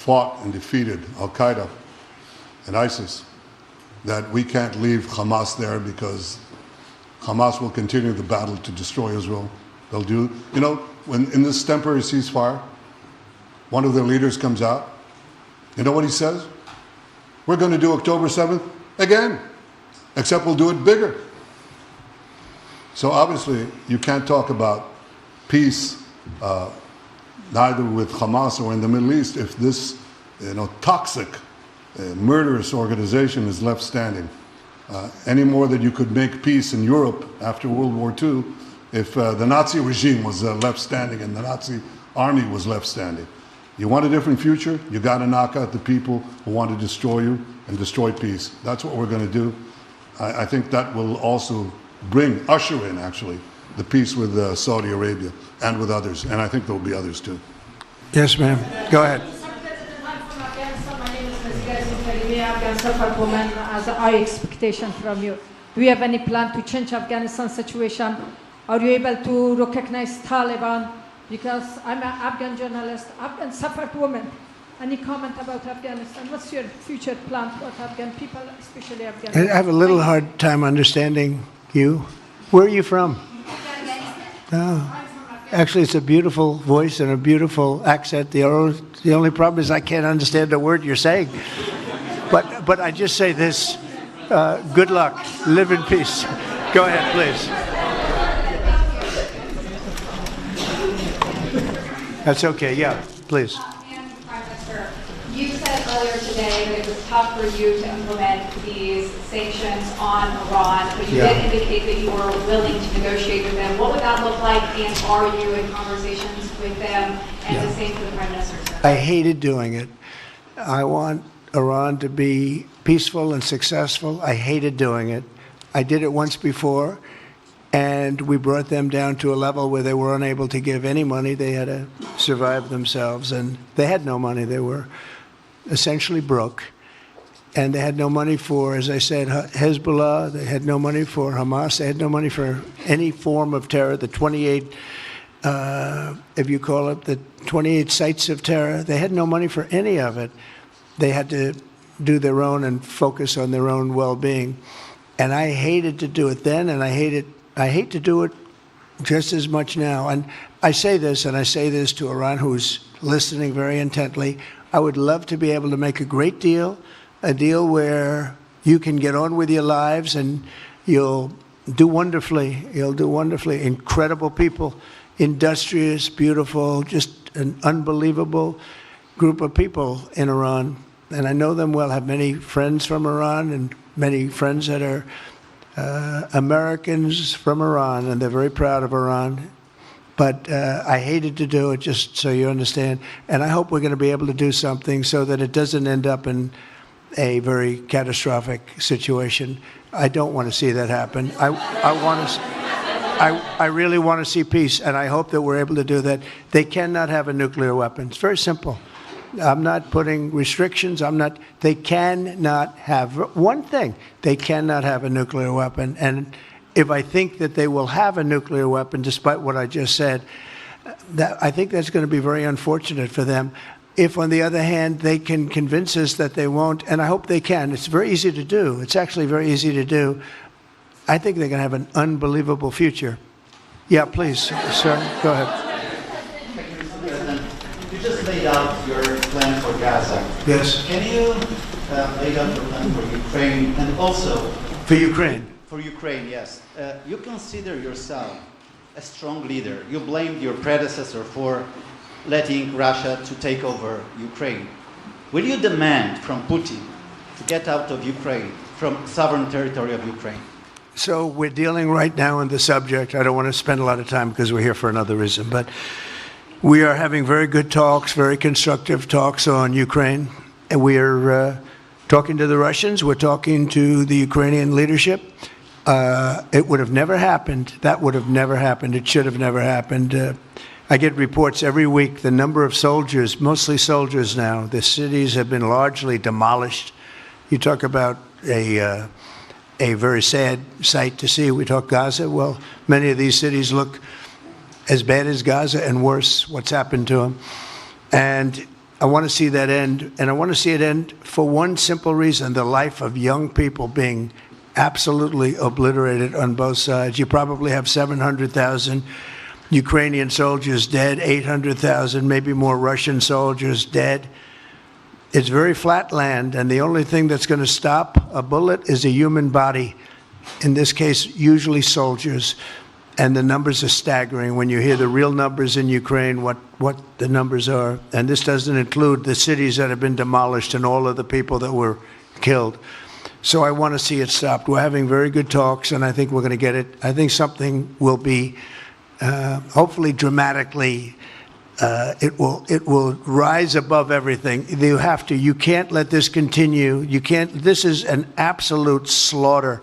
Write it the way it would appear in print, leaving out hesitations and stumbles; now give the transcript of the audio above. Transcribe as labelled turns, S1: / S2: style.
S1: fought and defeated Al-Qaeda and ISIS, that we can't leave Hamas there because Hamas will continue the battle to destroy Israel. They'll do, when in this temporary ceasefire, one of their leaders comes out, you know what he says? We're going to do October 7th again, except we'll do it bigger. So obviously, you can't talk about peace neither with Hamas or in the Middle East if this toxic, murderous organization is left standing. Any more than you could make peace in Europe after World War II if the Nazi regime was left standing and the Nazi army was left standing. You want a different future? You got to knock out the people who want to destroy you and destroy peace. That's what we're going to do. I think that will also usher in, actually, the peace with Saudi Arabia and with others. And I think there will be others, too.
S2: Yes, ma'am. Go ahead.
S3: Woman, as our expectation from you. Do you have any plan to change Afghanistan situation? Are you able to recognize Taliban? Because I'm an Afghan journalist, Afghan suffered woman. Any comment about Afghanistan? What's your future plan for Afghan people, especially Afghanistan?
S2: I have a little hard time understanding you. Where are you from? Oh. Actually, it's a beautiful voice and a beautiful accent. The only problem is I can't understand a word you're saying. But I just say this, good luck, live in peace. Go ahead, please. That's okay, yeah, please.
S4: Prime Minister, you said earlier today that it was tough for you to implement these sanctions on Iran, but you did indicate that you were willing to negotiate with them. What would that look like, and are you in conversations with them? And the same for the Prime Minister.
S2: I hated doing it. I want Iran to be peaceful and successful. I hated doing it. I did it once before, and we brought them down to a level where they were unable to give any money. They had to survive themselves, and they had no money. They were essentially broke, and they had no money for, as I said, Hezbollah. They had no money for Hamas. They had no money for any form of terror. The 28, if you call it, the 28 sites of terror, they had no money for any of it. They had to do their own and focus on their own well-being. And I hated to do it then, and I hate to do it just as much now. And I say this, and I say this to Iran, who's listening very intently. I would love to be able to make a great deal, a deal where you can get on with your lives and you'll do wonderfully. You'll do wonderfully. Incredible people, industrious, beautiful, just an unbelievable group of people in Iran. And I know them well, have many friends from Iran and many friends that are Americans from Iran, and they're very proud of Iran. But I hated to do it, just so you understand. And I hope we're going to be able to do something so that it doesn't end up in a very catastrophic situation. I don't want to see that happen. I really want to see peace, and I hope that we're able to do that. They cannot have a nuclear weapon. It's very simple. I'm not putting restrictions. They cannot have one thing. They cannot have a nuclear weapon. And if I think that they will have a nuclear weapon, despite what I just said, I think that's going to be very unfortunate for them. If, on the other hand, they can convince us that they won't, and I hope they can. It's very easy to do. It's actually very easy to do. I think they're going to have an unbelievable future. Yeah, please, sir, go ahead.
S5: You just laid out your plan for Gaza.
S2: Yes.
S5: Can you lay out your plan for Ukraine and also...
S2: For Ukraine?
S5: For Ukraine, yes. You consider yourself a strong leader. You blamed your predecessor for letting Russia to take over Ukraine. Will you demand from Putin to get out of Ukraine, from sovereign territory of Ukraine?
S2: So we're dealing right now on the subject. I don't want to spend a lot of time because we're here for another reason, but we are having very good talks, very constructive talks on Ukraine. And we are talking to the Russians. We're talking to the Ukrainian leadership. It would have never happened. That would have never happened. It should have never happened. I get reports every week, the number of soldiers, mostly soldiers now. The cities have been largely demolished. You talk about a very sad sight to see. We talk Gaza. Well, many of these cities look as bad as Gaza and worse, what's happened to them. And I want to see that end, and I want to see it end for one simple reason: the life of young people being absolutely obliterated on both sides. You probably have 700,000 Ukrainian soldiers dead, 800,000, maybe more Russian soldiers dead. It's very flat land, and the only thing that's going to stop a bullet is a human body, in this case, usually soldiers. And the numbers are staggering when you hear the real numbers in Ukraine, what the numbers are. And this doesn't include the cities that have been demolished and all of the people that were killed. So I want to see it stopped. We're having very good talks, and I think we're going to get it. I think something will be, hopefully dramatically, it will rise above everything. You can't let this continue. This is an absolute slaughter